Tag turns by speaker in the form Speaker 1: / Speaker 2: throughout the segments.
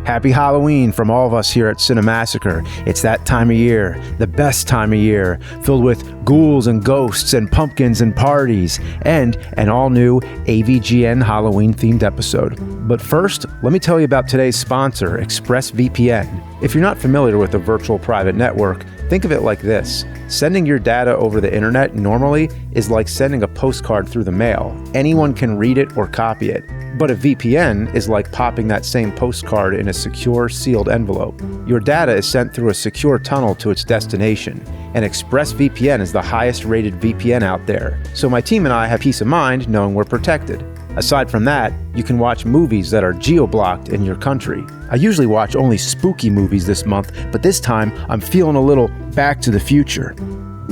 Speaker 1: Happy Halloween from all of us here at Cinemassacre. It's that time of year, the best time of year, filled with ghouls and ghosts and pumpkins and parties, and an all-new AVGN Halloween-themed episode. But first, let me tell you about today's sponsor, ExpressVPN. If you're not familiar with a virtual private network, think of it like this. Sending your data over the internet normally is like sending a postcard through the mail. Anyone can read it or copy it. But a VPN is like popping that same postcard in a secure, sealed envelope. Your data is sent through a secure tunnel to its destination, and ExpressVPN is the highest-rated VPN out there. So my team and I have peace of mind knowing we're protected. Aside from that, you can watch movies that are geo-blocked in your country. I usually watch only spooky movies this month, but this time I'm feeling a little Back to the Future.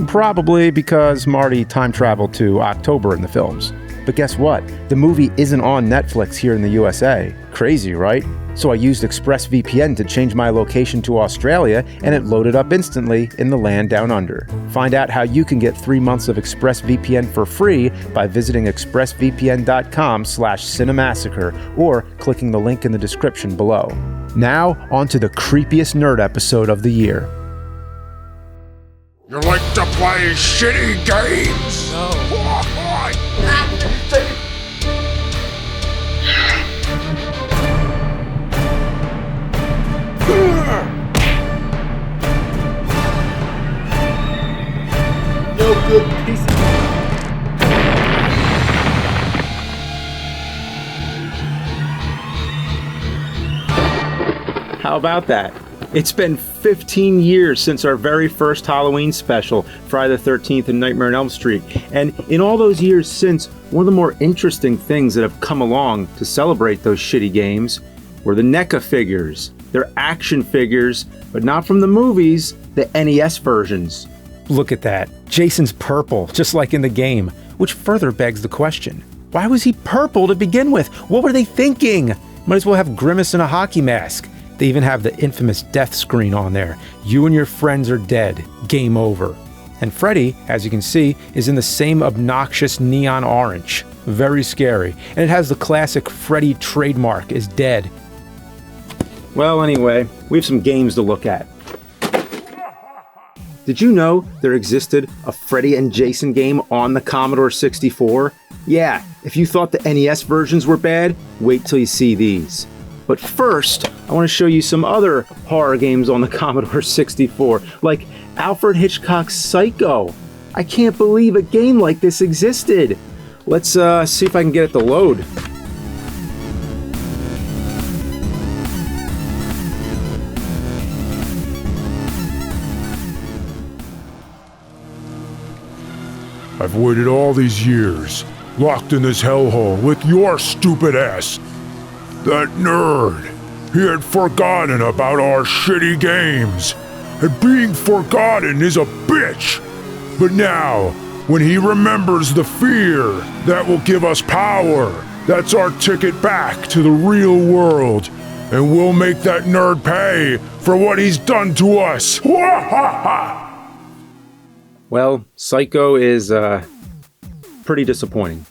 Speaker 1: Probably because Marty time-traveled to October in the films. But guess what? The movie isn't on Netflix here in the USA. Crazy, right? So I used ExpressVPN to change my location to Australia, and it loaded up instantly in the land down under. Find out how you can get 3 months of ExpressVPN for free by visiting expressvpn.com/cinemassacre or clicking the link in the description below. Now, on to the creepiest nerd episode of the year.
Speaker 2: You like to play shitty games?
Speaker 3: No. No good piece.
Speaker 1: How about that? It's been 15 years since our very first Halloween special, Friday the 13th and Nightmare on Elm Street. And in all those years since, one of the more interesting things that have come along to celebrate those shitty games were the NECA figures. They're action figures, but not from the movies, the NES versions. Look at that. Jason's purple, just like in the game, which further begs the question. Why was he purple to begin with? What were they thinking? Might as well have Grimace in a hockey mask. They even have the infamous death screen on there. You and your friends are dead. Game over. And Freddy, as you can see, is in the same obnoxious neon orange. Very scary. And it has the classic Freddy trademark, is dead. Well, anyway, we have some games to look at. Did you know there existed a Freddy and Jason game on the Commodore 64? Yeah, if you thought the NES versions were bad, wait till you see these. But first, I want to show you some other horror games on the Commodore 64, like Alfred Hitchcock's Psycho. I can't believe a game like this existed. Let's see if I can get it to load.
Speaker 2: I've waited all these years, locked in this hellhole with your stupid ass. That nerd, he had forgotten about our shitty games. And being forgotten is a bitch. But now, when he remembers the fear, that will give us power. That's our ticket back to the real world. And we'll make that nerd pay for what he's done to us.
Speaker 1: Well, Psycho is, pretty disappointing.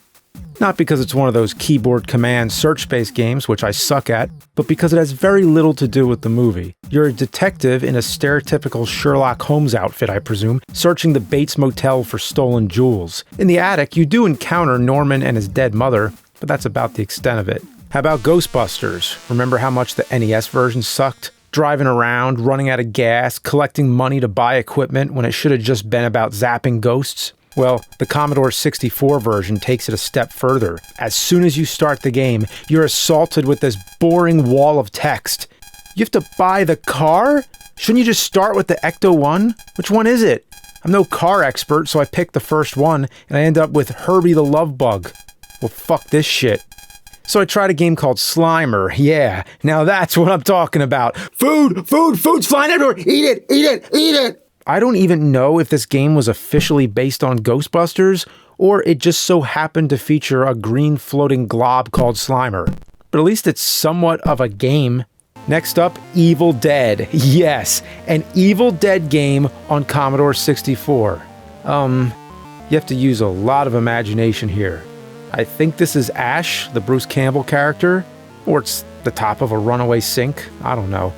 Speaker 1: Not because it's one of those keyboard command search-based games, which I suck at, but because it has very little to do with the movie. You're a detective in a stereotypical Sherlock Holmes outfit, I presume, searching the Bates Motel for stolen jewels. In the attic, you do encounter Norman and his dead mother, but that's about the extent of it. How about Ghostbusters? Remember how much the NES version sucked? Driving around, running out of gas, collecting money to buy equipment when it should have just been about zapping ghosts? Well, the Commodore 64 version takes it a step further. As soon as you start the game, you're assaulted with this boring wall of text. You have to buy the car? Shouldn't you just start with the Ecto-1? Which one is it? I'm no car expert, so I picked the first one, and I end up with Herbie the Love Bug. Well, fuck this shit. So I tried a game called Slimer. Yeah, now that's what I'm talking about. Food's flying everywhere! Eat it! I don't even know if this game was officially based on Ghostbusters, or it just so happened to feature a green floating glob called Slimer. But at least it's somewhat of a game. Next up, Evil Dead. Yes, an Evil Dead game on Commodore 64. You have to use a lot of imagination here. I think this is Ash, the Bruce Campbell character, or it's the top of a runaway sink? I don't know.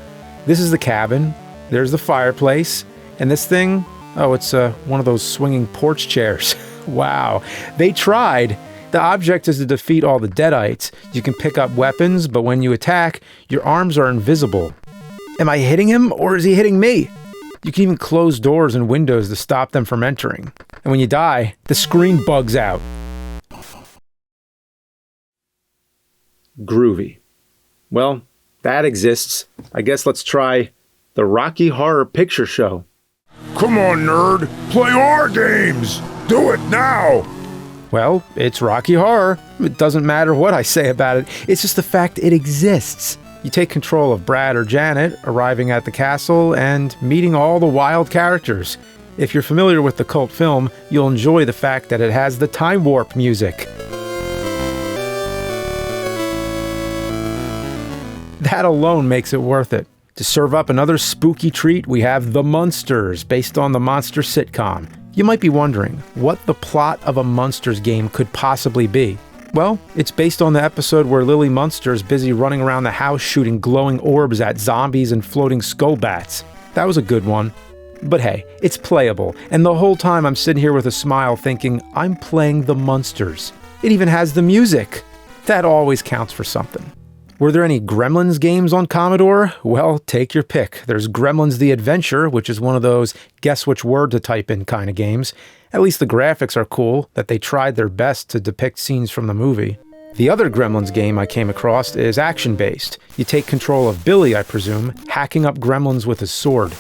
Speaker 1: This is the cabin. There's the fireplace. And this thing, oh, it's one of those swinging porch chairs. Wow. They tried. The object is to defeat all the Deadites. You can pick up weapons, but when you attack, your arms are invisible. Am I hitting him, or is he hitting me? You can even close doors and windows to stop them from entering. And when you die, the screen bugs out. Groovy. Well, that exists. I guess let's try the Rocky Horror Picture Show.
Speaker 2: Come on, nerd. Play our games. Do it now.
Speaker 1: Well, it's Rocky Horror. It doesn't matter what I say about it. It's just the fact it exists. You take control of Brad or Janet, arriving at the castle and meeting all the wild characters. If you're familiar with the cult film, you'll enjoy the fact that it has the time warp music. That alone makes it worth it. To serve up another spooky treat, we have The Munsters, based on the monster sitcom. You might be wondering what the plot of a Munsters game could possibly be. Well, it's based on the episode where Lily Munster is busy running around the house shooting glowing orbs at zombies and floating skull bats. That was a good one. But hey, it's playable, and the whole time I'm sitting here with a smile thinking, I'm playing The Munsters. It even has the music. That always counts for something. Were there any Gremlins games on Commodore? Well, take your pick. There's Gremlins the Adventure, which is one of those guess which word to type in kind of games. At least the graphics are cool, that they tried their best to depict scenes from the movie. The other Gremlins game I came across is action-based. You take control of Billy, I presume, hacking up gremlins with his sword.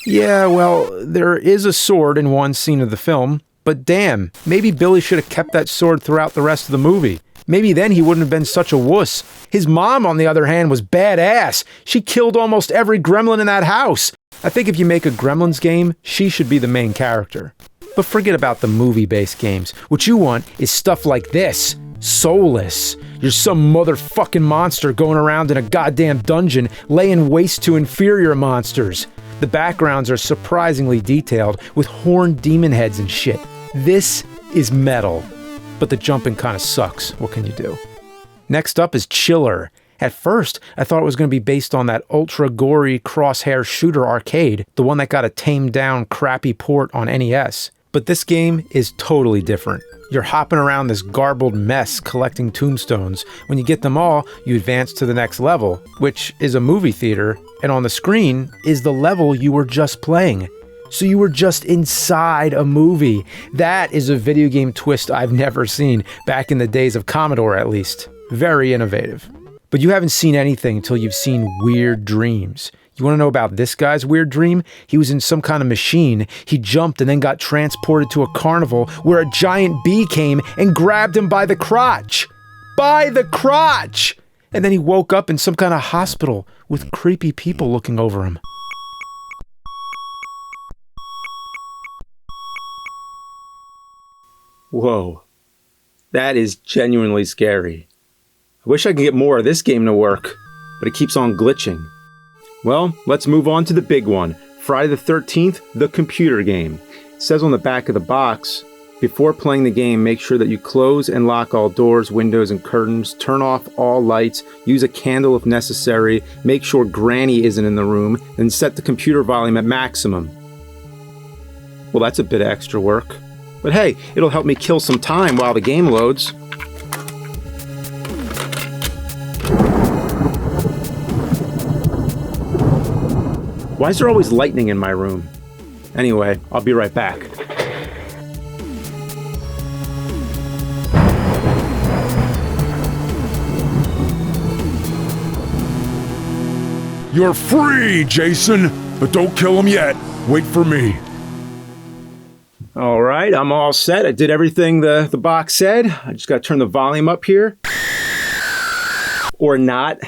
Speaker 1: Yeah, well, there is a sword in one scene of the film, but damn, maybe Billy should have kept that sword throughout the rest of the movie. Maybe then he wouldn't have been such a wuss. His mom, on the other hand, was badass. She killed almost every gremlin in that house. I think if you make a Gremlins game, she should be the main character. But forget about the movie-based games. What you want is stuff like this. Soulless. You're some motherfucking monster going around in a goddamn dungeon, laying waste to inferior monsters. The backgrounds are surprisingly detailed, with horned demon heads and shit. This is metal. But the jumping kind of sucks. What can you do? Next up is Chiller. At first, I thought it was going to be based on that ultra-gory crosshair shooter arcade, the one that got a tamed-down, crappy port on NES. But this game is totally different. You're hopping around this garbled mess collecting tombstones. When you get them all, you advance to the next level, which is a movie theater, and on the screen is the level you were just playing. So you were just inside a movie. That is a video game twist I've never seen, back in the days of Commodore at least. Very innovative. But you haven't seen anything until you've seen Weird Dreams. You want to know about this guy's weird dream? He was in some kind of machine. He jumped and then got transported to a carnival where a giant bee came and grabbed him by the crotch. By the crotch! And then he woke up in some kind of hospital with creepy people looking over him. Whoa, that is genuinely scary. I wish I could get more of this game to work, but it keeps on glitching. Well, let's move on to the big one, Friday the 13th, the computer game. It says on the back of the box, before playing the game, make sure that you close and lock all doors, windows, and curtains, turn off all lights, use a candle if necessary, make sure Granny isn't in the room, and set the computer volume at maximum. Well, that's a bit of extra work. But hey, it'll help me kill some time while the game loads. Why is there always lightning in my room? Anyway, I'll be right back.
Speaker 2: You're free, Jason, but don't kill him yet. Wait for me.
Speaker 1: All right, I'm all set. I did everything the box said. I just got to turn the volume up here. Or not.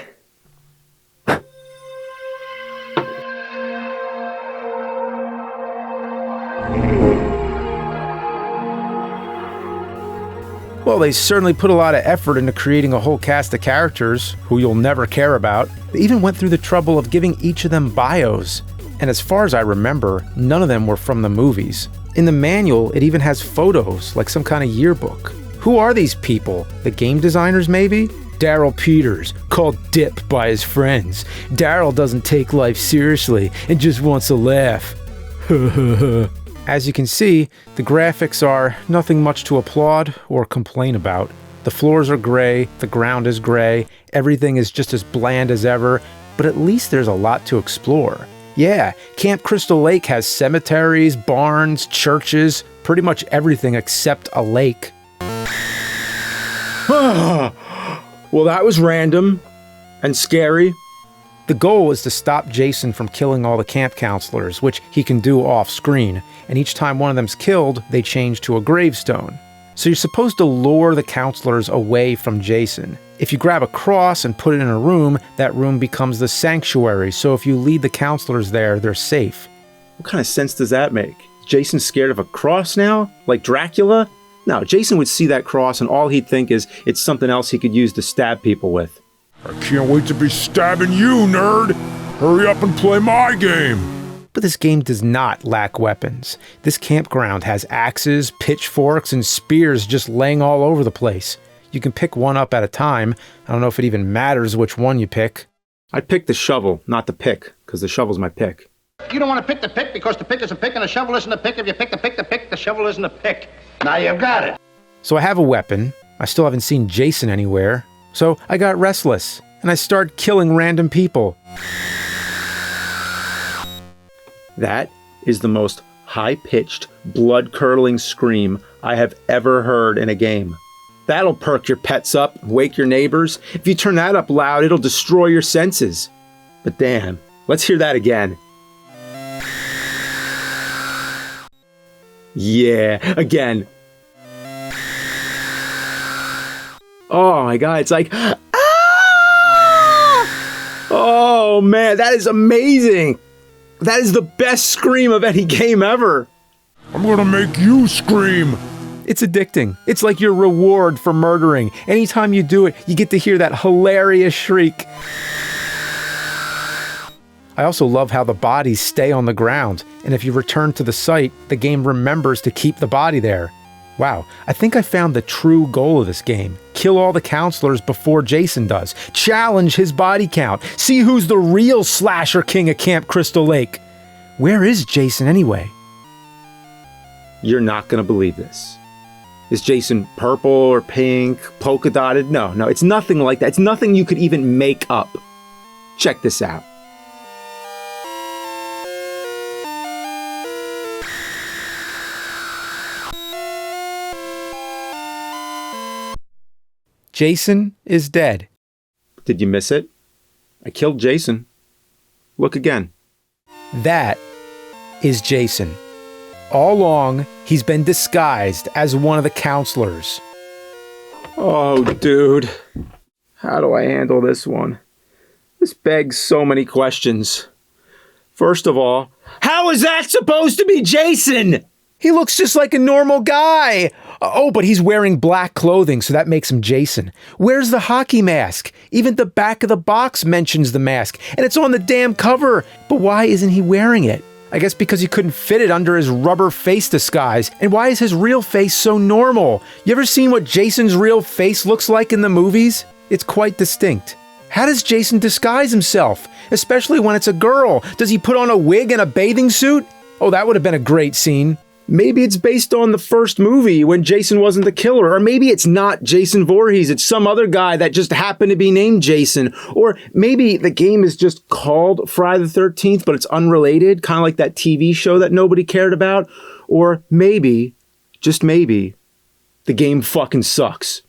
Speaker 1: Well, they certainly put a lot of effort into creating a whole cast of characters who you'll never care about. They even went through the trouble of giving each of them bios. And as far as I remember, none of them were from the movies. In the manual, it even has photos, like some kind of yearbook. Who are these people? The game designers, maybe? Daryl Peters, called Dip by his friends. Daryl doesn't take life seriously and just wants a laugh. As you can see, the graphics are nothing much to applaud or complain about. The floors are gray, the ground is gray, everything is just as bland as ever, but at least there's a lot to explore. Yeah, Camp Crystal Lake has cemeteries, barns, churches, pretty much everything except a lake. Well, that was random and scary. The goal is to stop Jason from killing all the camp counselors, which he can do off-screen, and each time one of them's killed, they change to a gravestone. So you're supposed to lure the counselors away from Jason. If you grab a cross and put it in a room, that room becomes the sanctuary, so if you lead the counselors there, they're safe. What kind of sense does that make? Jason's scared of a cross now? Like Dracula? No, Jason would see that cross and all he'd think is it's something else he could use to stab people with.
Speaker 2: I can't wait to be stabbing you, nerd! Hurry up and play my game!
Speaker 1: But this game does not lack weapons. This campground has axes, pitchforks, and spears just laying all over the place. You can pick one up at a time. I don't know if it even matters which one you pick. I'd pick the shovel, not the pick, because the shovel's my pick.
Speaker 4: You don't want to pick the pick because the pick is a pick and the shovel isn't a pick. If you pick the pick, the shovel isn't a pick. Now you've got it.
Speaker 1: So I have a weapon. I still haven't seen Jason anywhere. So I got restless, and I started killing random people. That is the most high-pitched, blood-curdling scream I have ever heard in a game. That'll perk your pets up, wake your neighbors. If you turn that up loud, it'll destroy your senses. But damn, let's hear that again. Yeah, again. Oh my god, it's like, ah! Oh man, that is amazing. That is the best scream of any game ever.
Speaker 2: I'm gonna make you scream.
Speaker 1: It's addicting. It's like your reward for murdering. Anytime you do it, you get to hear that hilarious shriek. I also love how the bodies stay on the ground, and if you return to the site, the game remembers to keep the body there. Wow, I think I found the true goal of this game. Kill all the counselors before Jason does. Challenge his body count. See who's the real slasher king of Camp Crystal Lake. Where is Jason anyway? You're not gonna believe this. Is Jason purple or pink, polka dotted? No, it's nothing like that. It's nothing you could even make up. Check this out. Jason is dead. Did you miss it? I killed Jason. Look again. That is Jason. All along, he's been disguised as one of the counselors. Oh, dude. How do I handle this one? This begs so many questions. First of all, how is that supposed to be Jason? He looks just like a normal guy. Oh, but he's wearing black clothing, so that makes him Jason. Where's the hockey mask? Even the back of the box mentions the mask, and it's on the damn cover. But why isn't he wearing it? I guess because he couldn't fit it under his rubber face disguise. And why is his real face so normal? You ever seen what Jason's real face looks like in the movies? It's quite distinct. How does Jason disguise himself? Especially when it's a girl. Does he put on a wig and a bathing suit? Oh, that would have been a great scene. Maybe it's based on the first movie when Jason wasn't the killer, or maybe it's not Jason Voorhees, it's some other guy that just happened to be named Jason, or maybe the game is just called Friday the 13th, but it's unrelated, kind of like that TV show that nobody cared about, or maybe, just maybe, the game fucking sucks.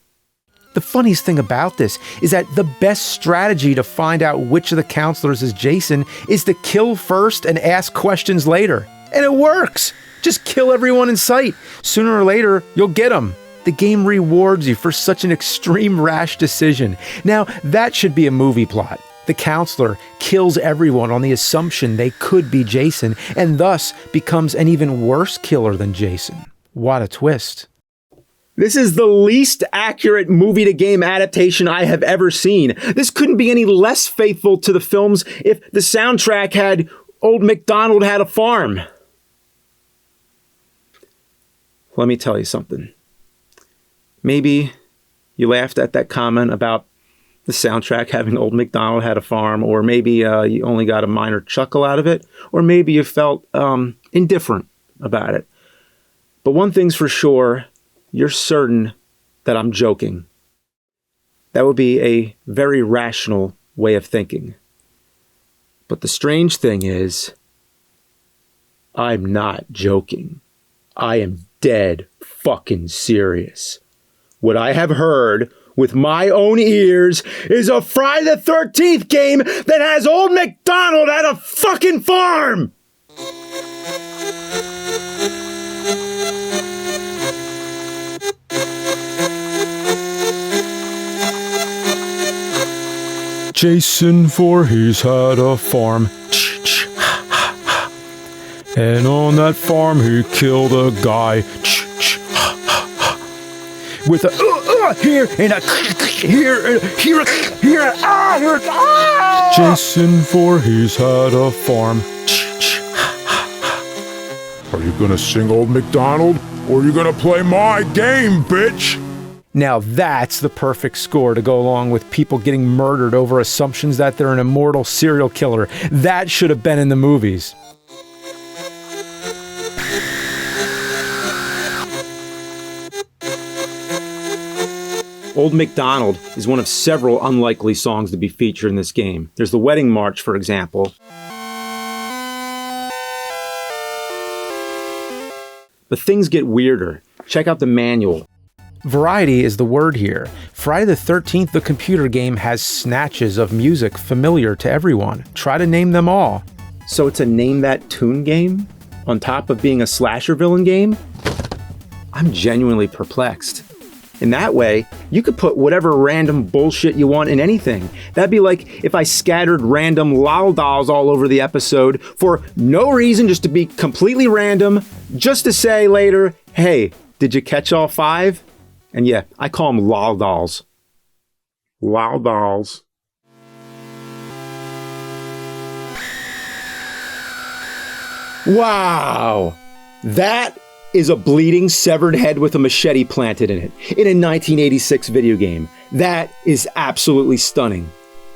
Speaker 1: The funniest thing about this is that the best strategy to find out which of the counselors is Jason is to kill first and ask questions later. And it works! Just kill everyone in sight. Sooner or later, you'll get them. The game rewards you for such an extreme rash decision. Now, that should be a movie plot. The counselor kills everyone on the assumption they could be Jason, and thus becomes an even worse killer than Jason. What a twist. This is the least accurate movie-to-game adaptation I have ever seen. This couldn't be any less faithful to the films if the soundtrack had Old MacDonald Had a Farm. Let me tell you something. Maybe you laughed at that comment about the soundtrack having Old MacDonald Had a Farm, or maybe you only got a minor chuckle out of it, or maybe you felt indifferent about it. But one thing's for sure, you're certain that I'm joking. That would be a very rational way of thinking. But the strange thing is, I'm not joking. I am dead fucking serious. What I have heard with my own ears is a Friday the 13th game that has Old MacDonald at a fucking farm!
Speaker 2: Jason Voorhees had a farm. And on that farm he killed a guy. With a here and a here. Jason Voorhees had a farm. Are you gonna sing Old MacDonald, or are you gonna play my game, bitch?
Speaker 1: Now that's the perfect score to go along with people getting murdered over assumptions that they're an immortal serial killer. That should have been in the movies. Old MacDonald is one of several unlikely songs to be featured in this game. There's the Wedding March, for example. But things get weirder. Check out the manual. Variety is the word here. Friday the 13th, the computer game, has snatches of music familiar to everyone. Try to name them all. So it's a name that tune game? On top of being a slasher villain game? I'm genuinely perplexed. In that way, you could put whatever random bullshit you want in anything. That'd be like if I scattered random lol dolls all over the episode for no reason, just to be completely random, just to say later, hey, did you catch all 5? And yeah, I call them lol dolls. Lol dolls. Wow! That is a bleeding severed head with a machete planted in it, in a 1986 video game. That is absolutely stunning.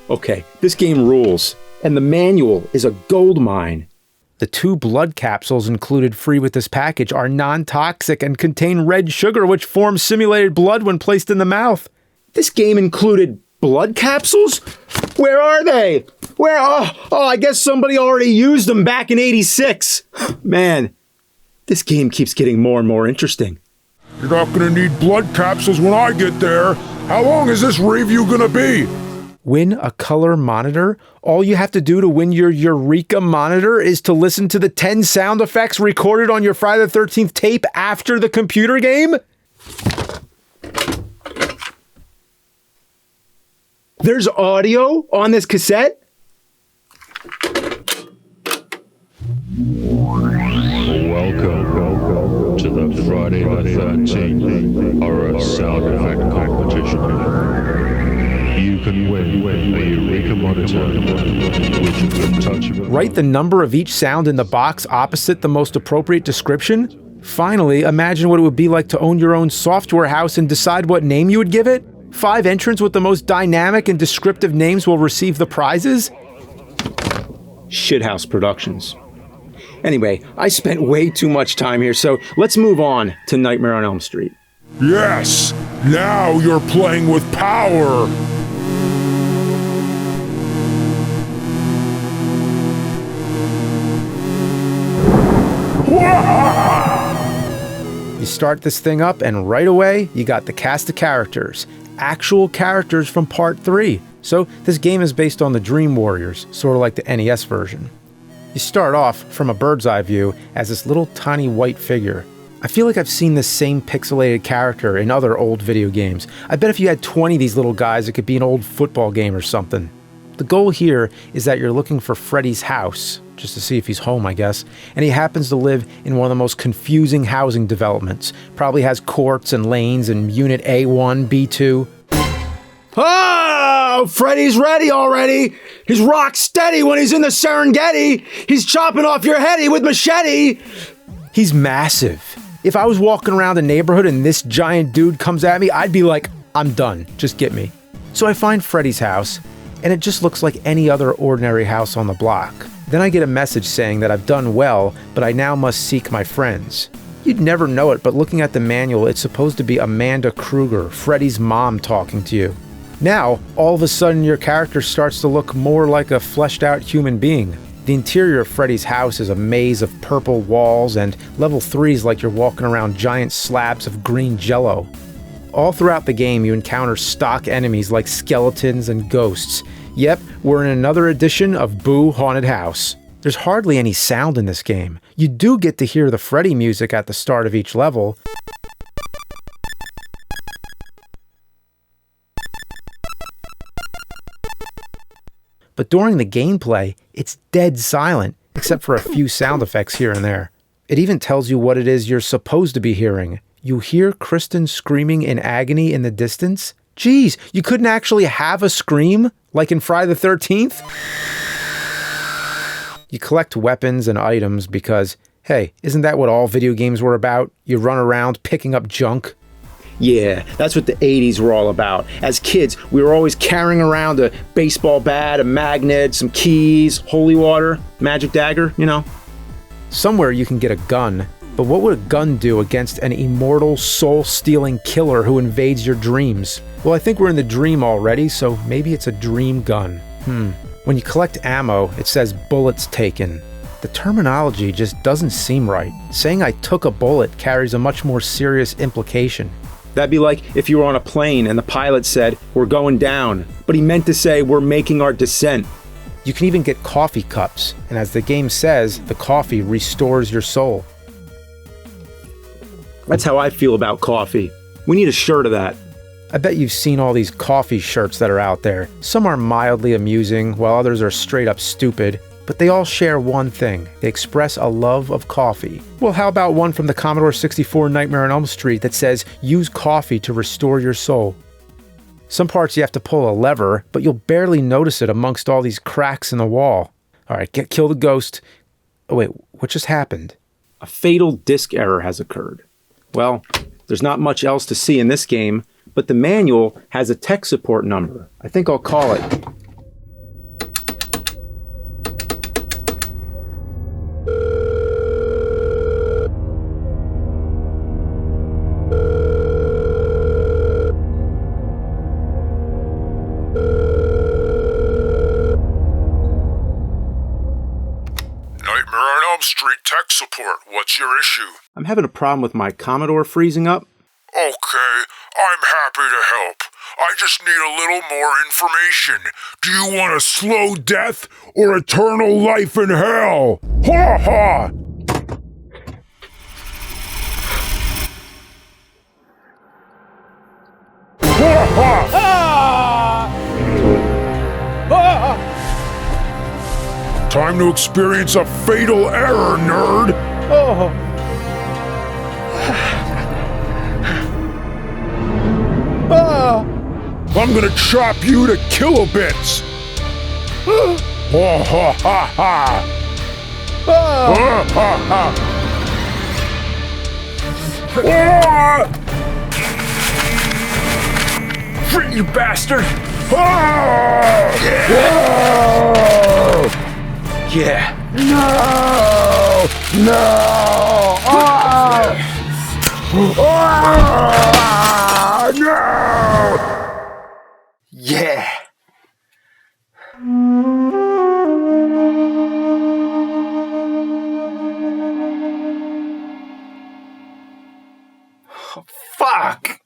Speaker 1: Okay, this game rules, and the manual is a gold mine. The 2 blood capsules included free with this package are non-toxic and contain red sugar, which forms simulated blood when placed in the mouth. This game included blood capsules? Where are they? Where? Oh, I guess somebody already used them back in '86. Man, this game keeps getting more and more interesting.
Speaker 2: You're not gonna need blood capsules when I get there. How long is this review gonna be?
Speaker 1: Win a color monitor? All you have to do to win your Eureka monitor is to listen to the 10 sound effects recorded on your Friday the 13th tape after the computer game? There's audio on this cassette?
Speaker 5: Welcome to the Friday the 13th Horror Sound Effect Competition. You can win a Eureka monitor, which you can touch.
Speaker 1: Write the number of each sound in the box opposite the most appropriate description? Finally, imagine what it would be like to own your own software house and decide what name you would give it? 5 entrants with the most dynamic and descriptive names will receive the prizes? Shithouse Productions. Anyway, I spent way too much time here, so let's move on to Nightmare on Elm Street.
Speaker 2: Yes! Now you're playing with power!
Speaker 1: You start this thing up, and right away, you got the cast of characters. Actual characters from Part 3. So this game is based on the Dream Warriors, sort of like the NES version. You start off from a bird's eye view as this little tiny white figure. I feel like I've seen this same pixelated character in other old video games. I bet if you had 20 of these little guys, it could be an old football game or something. The goal here is that you're looking for Freddy's house, just to see if he's home, I guess, and he happens to live in one of the most confusing housing developments. Probably has courts and lanes and Unit A1, B2. Oh, Freddy's ready already. He's rock steady when he's in the Serengeti. He's chopping off your heady with machete. He's massive. If I was walking around a neighborhood and this giant dude comes at me, I'd be like, I'm done. Just get me. So I find Freddy's house, and it just looks like any other ordinary house on the block. Then I get a message saying that I've done well, but I now must seek my friends. You'd never know it, but looking at the manual, it's supposed to be Amanda Kruger, Freddy's mom, talking to you. Now, all of a sudden your character starts to look more like a fleshed out human being. The interior of Freddy's house is a maze of purple walls, and level 3 is like you're walking around giant slabs of green jello. All throughout the game you encounter stock enemies like skeletons and ghosts. Yep, we're in another edition of Boo Haunted House. There's hardly any sound in this game. You do get to hear the Freddy music at the start of each level. But during the gameplay, it's dead silent, except for a few sound effects here and there. It even tells you what it is you're supposed to be hearing. You hear Kristen screaming in agony in the distance? Geez, you couldn't actually have a scream? Like in Friday the 13th? You collect weapons and items because, hey, isn't that what all video games were about? You run around picking up junk.
Speaker 6: Yeah, that's what the 80s were all about. As kids, we were always carrying around a baseball bat, a magnet, some keys, holy water, magic dagger, you know.
Speaker 1: Somewhere you can get a gun, but what would a gun do against an immortal, soul-stealing killer who invades your dreams? Well, I think we're in the dream already, so maybe it's a dream gun. When you collect ammo, it says bullets taken. The terminology just doesn't seem right. Saying I took a bullet carries a much more serious implication.
Speaker 6: That'd be like if you were on a plane and the pilot said, "We're going down," but he meant to say, "We're making our descent."
Speaker 1: You can even get coffee cups, and as the game says, the coffee restores your soul.
Speaker 6: That's how I feel about coffee. We need a shirt of that.
Speaker 1: I bet you've seen all these coffee shirts that are out there. Some are mildly amusing, while others are straight up stupid. But they all share one thing. They express a love of coffee. Well, how about one from the Commodore 64 Nightmare on Elm Street that says, "Use coffee to restore your soul"? Some parts you have to pull a lever, but you'll barely notice it amongst all these cracks in the wall. Alright, kill the ghost. Oh wait, what just happened?
Speaker 6: A fatal disk error has occurred. Well, there's not much else to see in this game, but the manual has a tech support number. I think I'll call it.
Speaker 2: Nightmare on Elm Street tech support. What's your issue?
Speaker 6: I'm having a problem with my Commodore freezing up.
Speaker 2: Okay, I'm happy to help. I just need a little more information. Do you want a slow death or eternal life in hell? Ha ha! Ha ha! Time to experience a fatal error, nerd! I'm gonna chop you to kilobits! Ha ha ha ha! Ha ha ha! Free, you bastard!
Speaker 6: Yeah.
Speaker 2: No! No! No!
Speaker 6: Yeah. Fuck!